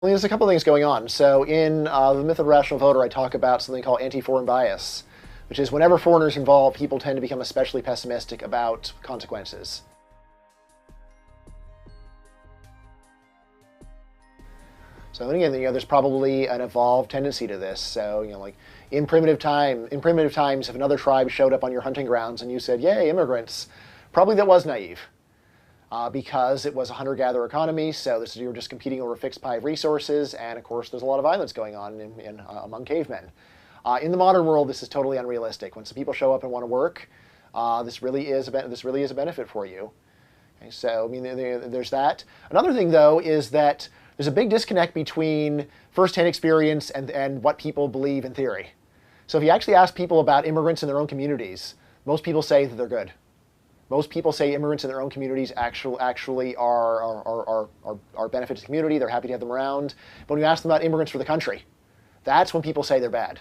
Well, there's a couple of things going on. So in The Myth of the Rational Voter, I talk about something called anti-foreign bias, which is whenever foreigners are involved, people tend to become especially pessimistic about consequences. So and again, there's probably an evolved tendency to this. So like in primitive times, if another tribe showed up on your hunting grounds and you said, "Yay, immigrants," probably that was naive. Because it was a hunter-gatherer economy, so you're just competing over a fixed pie of resources, and of course there's a lot of violence going on among cavemen. In the modern world, this is totally unrealistic. When some people show up and want to work, this really is a benefit for you. Okay, so I mean, there's that. Another thing, though, is that there's a big disconnect between first-hand experience and what people believe in theory. So if you actually ask people about immigrants in their own communities, most people say that they're good. Most people say immigrants in their own communities actually are benefit to the community. They're happy to have them around. But when you ask them about immigrants for the country, that's when people say they're bad.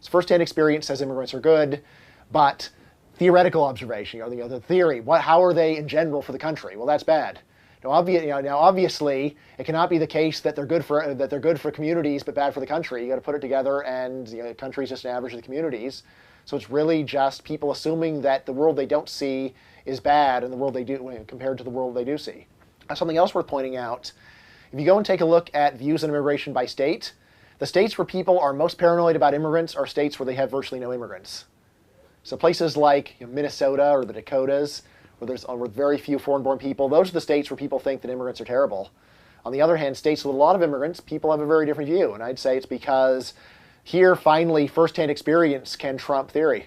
So first-hand experience says immigrants are good, but theoretical observation, the theory, how are they in general for the country? Well, that's bad. Now, obviously, it cannot be the case that they're good for communities but bad for the country. You got to put it together, and the country is just an average of the communities. So it's really just people assuming that the world they don't see is bad, and the world they do compared to the world they do see. Something else worth pointing out: if you go and take a look at views on immigration by state, the states where people are most paranoid about immigrants are states where they have virtually no immigrants. So places like Minnesota or the Dakotas, where there's very few foreign-born people, those are the states where people think that immigrants are terrible. On the other hand, states with a lot of immigrants, people have a very different view, and I'd say it's because here, finally, first-hand experience can trump theory.